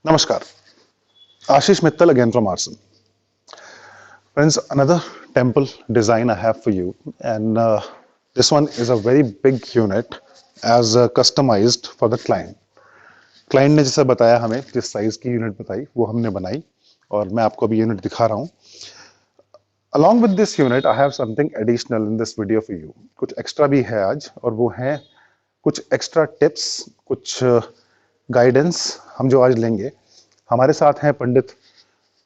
Namaskar. Ashish Mittal again from Arson. Friends, another temple design I have for you, and this one is a very big unit as customized for the client. Client ने जैसा बताया, हमें जिस size की unit बताई वो हमने बनाई और मैं आपको अभी यूनिट दिखा रहा हूँ. Along with this unit, I have something additional in this video for you. कुछ एक्स्ट्रा भी है आज, और वो है कुछ एक्स्ट्रा टिप्स, कुछ गाइडेंस हम जो आज लेंगे. हमारे साथ हैं पंडित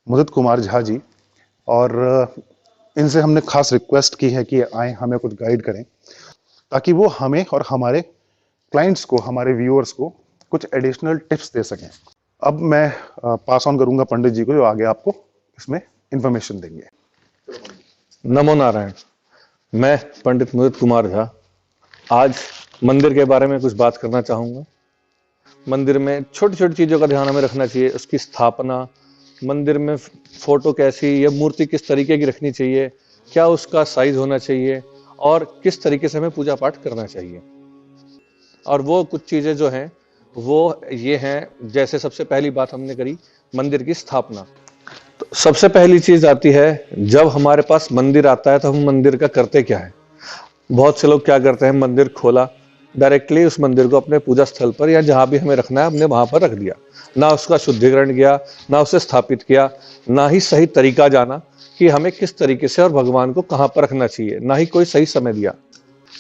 मुदित कुमार झा जी, और इनसे हमने खास रिक्वेस्ट की है कि आए हमें कुछ गाइड करें, ताकि वो हमें और हमारे क्लाइंट्स को, हमारे व्यूअर्स को कुछ एडिशनल टिप्स दे सकें. अब मैं पास ऑन करूंगा पंडित जी को, जो आगे आपको इसमें इंफॉर्मेशन देंगे. नमो नारायण. मैं पंडित मुदित कुमार झा आज मंदिर के बारे में कुछ बात करना चाहूँगा. मंदिर में छोटी छोटी चीज़ों का ध्यान हमें रखना चाहिए. उसकी स्थापना, मंदिर में फोटो कैसी या मूर्ति किस तरीके की रखनी चाहिए, क्या उसका साइज होना चाहिए, और किस तरीके से हमें पूजा पाठ करना चाहिए. और वो कुछ चीज़ें जो हैं वो ये हैं. जैसे सबसे पहली बात हमने करी मंदिर की स्थापना. तो सबसे पहली चीज आती है, जब हमारे पास मंदिर आता है तो हम मंदिर का करते क्या है. बहुत से लोग क्या करते हैं, मंदिर खोला, डायरेक्टली उस मंदिर को अपने पूजा स्थल पर या जहां भी हमें रखना है हमने वहां पर रख दिया. ना उसका शुद्धिकरण किया, ना उसे स्थापित किया, ना ही सही तरीका जाना कि हमें किस तरीके से और भगवान को कहाँ पर रखना चाहिए, ना ही कोई सही समय दिया.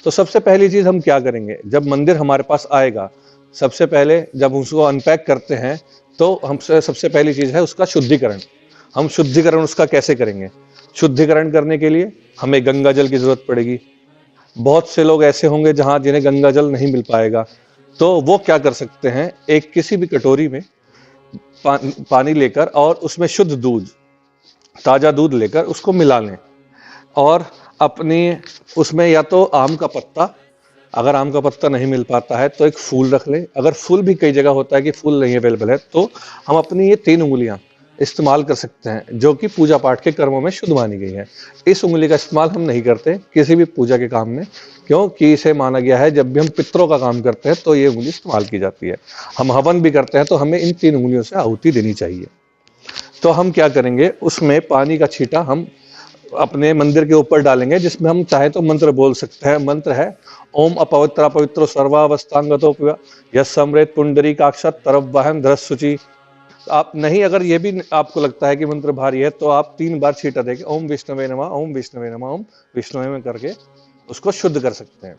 तो सबसे पहली चीज हम क्या करेंगे, जब मंदिर हमारे पास आएगा, सबसे पहले जब उसको अनपैक करते हैं तो हमसे सबसे पहली चीज है उसका शुद्धिकरण. हम शुद्धिकरण उसका कैसे करेंगे. शुद्धिकरण करने के लिए हमें गंगा जल की जरूरत पड़ेगी. बहुत से लोग ऐसे होंगे जहां जिन्हें गंगा जल नहीं मिल पाएगा, तो वो क्या कर सकते हैं, एक किसी भी कटोरी में पानी लेकर और उसमें शुद्ध दूध, ताजा दूध लेकर उसको मिला लें, और अपनी उसमें या तो आम का पत्ता, अगर आम का पत्ता नहीं मिल पाता है तो एक फूल रख लें. अगर फूल भी कई जगह होता है कि फूल नहीं अवेलेबल है, तो हम अपनी ये 3 उंगलियां इस्तेमाल कर सकते हैं, जो कि पूजा पाठ के कर्मों में शुद्ध मानी गई है. इस उंगली का इस्तेमाल हम नहीं करते किसी भी पूजा के काम में, क्योंकि इसे माना गया है जब भी हम पितरों का काम करते हैं तो ये उंगली इस्तेमाल की जाती है. हम हवन भी करते हैं तो हमें इन 3 उंगलियों से आहुति देनी चाहिए. तो हम क्या करेंगे, उसमें पानी का छींटा हम अपने मंदिर के ऊपर डालेंगे, जिसमें हम चाहे तो मंत्र बोल सकते हैं. मंत्र है ओम अपवित्र पवित्रो सर्वावस्थांगतो यमृत पुंडरी काक्षत तरवहम धृसुचि. आप नहीं, अगर ये भी आपको लगता है कि मंत्र भारी है, तो आप 3 बार छींटा देके ओम विष्णुवे नमः, ओम विष्णुवे नमः, ओम विष्णुवे में करके उसको शुद्ध कर सकते हैं.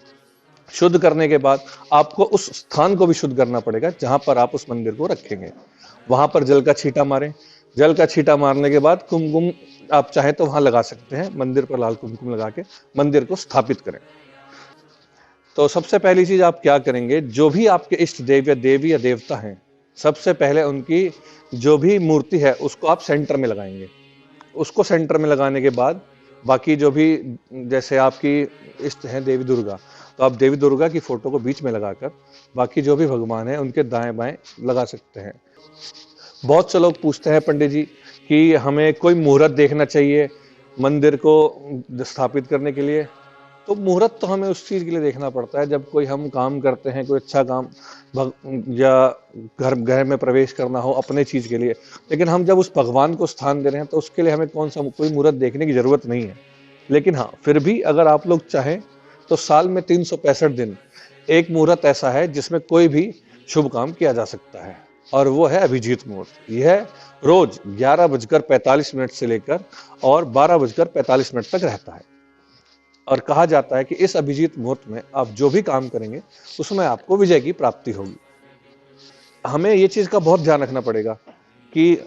शुद्ध करने के बाद आपको उस स्थान को भी शुद्ध करना पड़ेगा जहां पर आप उस मंदिर को रखेंगे. वहां पर जल का छींटा मारें. जल का छींटा मारने के बाद कुमकुम आप चाहे तो वहां लगा सकते हैं. मंदिर पर लाल कुमकुम लगा के मंदिर को स्थापित करें. तो सबसे पहली चीज आप क्या करेंगे, जो भी आपके इष्ट देव या देवी या देवता हैं, सबसे पहले उनकी जो भी मूर्ति है उसको आप सेंटर में लगाएंगे. उसको सेंटर में लगाने के बाद बाकी जो भी, जैसे आपकी इष्ट हैं देवी दुर्गा, तो आप देवी दुर्गा की फोटो को बीच में लगाकर बाकी जो भी भगवान हैं उनके दाएं बाएं लगा सकते हैं. बहुत से लोग पूछते हैं पंडित जी कि हमें कोई मुहूर्त देखना चाहिए मंदिर को स्थापित करने के लिए. तो मुहूर्त तो हमें उस चीज़ के लिए देखना पड़ता है जब कोई हम काम करते हैं, कोई अच्छा काम या घर में प्रवेश करना हो अपने चीज़ के लिए. लेकिन हम जब उस भगवान को स्थान दे रहे हैं तो उसके लिए हमें कोई मुहूर्त देखने की ज़रूरत नहीं है. लेकिन हाँ, फिर भी अगर आप लोग चाहें तो साल में 365 दिन एक मुहूर्त ऐसा है जिसमें कोई भी शुभ काम किया जा सकता है, और वो है अभिजीत मुहूर्त. यह रोज 11:45 से लेकर और 12:45 तक रहता है. और कहा जाता है कि इस अभिजीत मुहूर्त में आप जो भी काम करेंगे उसमें आपको विजय की प्राप्ति होगी. हमें ये चीज का बहुत ध्यान रखना पड़ेगा कि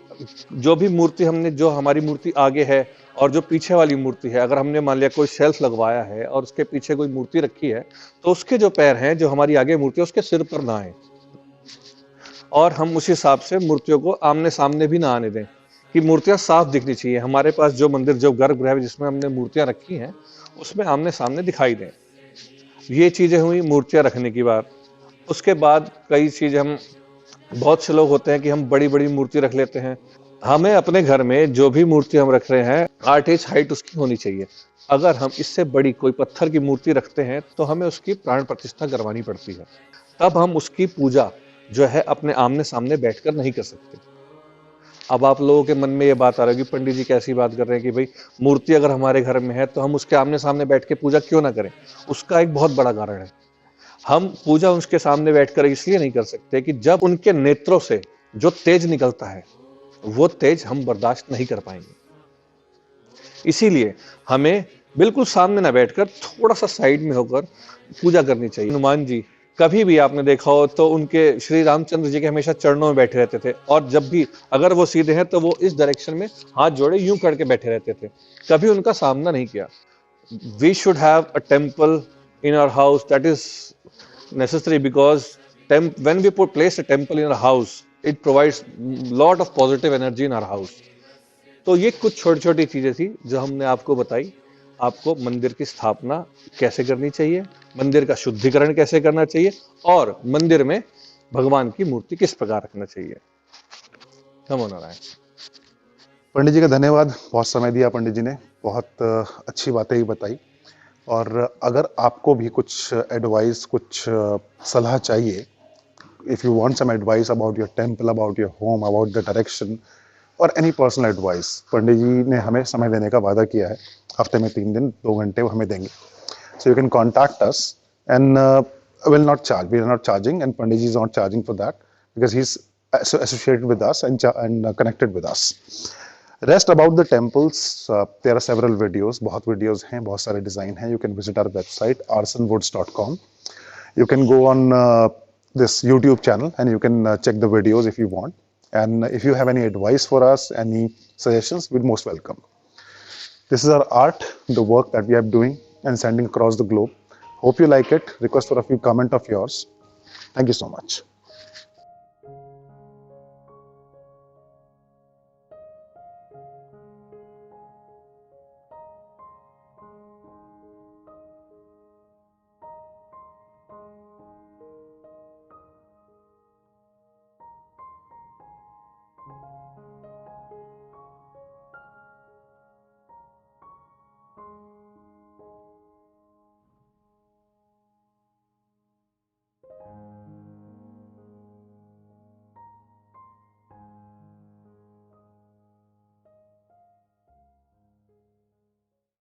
जो भी मूर्ति हमने, जो हमारी मूर्ति आगे है और जो पीछे वाली मूर्ति है, अगर हमने मान लिया कोई शेल्फ लगवाया है और उसके पीछे कोई मूर्ति रखी है, तो उसके जो पैर हैं, जो हमारी आगे मूर्ति है, उसके सिर पर ना आए. और हम उस हिसाब से मूर्तियों को आमने सामने भी ना आने दें, कि मूर्तियां साफ दिखनी चाहिए. हमारे पास जो मंदिर, जो गर्भगृह जिसमें हमने मूर्तियां रखी हैं, उसमें आमने सामने दिखाई दें. ये चीजें हुई मूर्तियां रखने की बात. उसके बाद कई चीजें, हम बहुत से लोग होते हैं कि हम बड़ी बड़ी मूर्ति रख लेते हैं. हमें अपने घर में जो भी मूर्ति हम रख रहे हैं 8 इंच हाइट उसकी होनी चाहिए. अगर हम इससे बड़ी कोई पत्थर की मूर्ति रखते हैं तो हमें उसकी प्राण प्रतिष्ठा करवानी पड़ती है. तब हम उसकी पूजा जो है अपने आमने सामने बैठकर नहीं कर सकते. अब आप लोगों के मन में ये बात आ रही होगी, पंडित जी कैसी बात कर रहे हैं कि भाई मूर्ति अगर हमारे घर में है तो हम उसके आमने सामने बैठ के पूजा क्यों ना करें। उसका एक बहुत बड़ा कारण है, हम पूजा उसके सामने बैठकर इसलिए नहीं कर सकते कि जब उनके नेत्रों से जो तेज निकलता है वो तेज हम बर्दाश्त नहीं कर पाएंगे। इसीलिए हमें बिल्कुल सामने ना बैठकर थोड़ा सा साइड में होकर पूजा करनी चाहिए। हनुमान जी कभी भी आपने देखा हो तो उनके श्री रामचंद्र जी के हमेशा चरणों में बैठे रहते थे, और जब भी अगर वो सीधे हैं तो वो इस डायरेक्शन में हाथ जोड़े यूं करके बैठे रहते थे, कभी उनका सामना नहीं किया। We should have a temple in our house. That is necessary because when we place a temple in our house, it provides lot of positive energy in our house. तो ये कुछ छोटी छोटी चीजें थी जो हमने आपको बताई, आपको मंदिर की स्थापना कैसे करनी चाहिए, मंदिर का शुद्धिकरण कैसे करना चाहिए, और मंदिर में भगवान की मूर्ति किस प्रकार रखना चाहिए। नमो नारायण। पंडित जी का धन्यवाद, बहुत समय दिया पंडित जी ने, बहुत अच्छी बातें ही बताई। और अगर आपको भी कुछ एडवाइस, कुछ सलाह चाहिए, if you want some advice about your temple, about your home, about the direction, और any personal advice, Pandit ji ने हमें समय देने का वादा किया है, हफ्ते में 3 दिन 2 घंटे वो हमें देंगे। So you can contact us and will not charge. We are not charging, and Pandit ji is not charging for that because he's associated with us and connected with us. Rest about the temples, there are several videos, बहुत videos हैं, बहुत सारे design हैं. You can visit our website arsonwoods.com. You can go on this YouTube channel and you can check the videos if you want. And if you have any advice for us, any suggestions, we're most welcome. This is our art, the work that we are doing and sending across the globe. Hope you like it. Request for a few comment of yours. Thank you so much.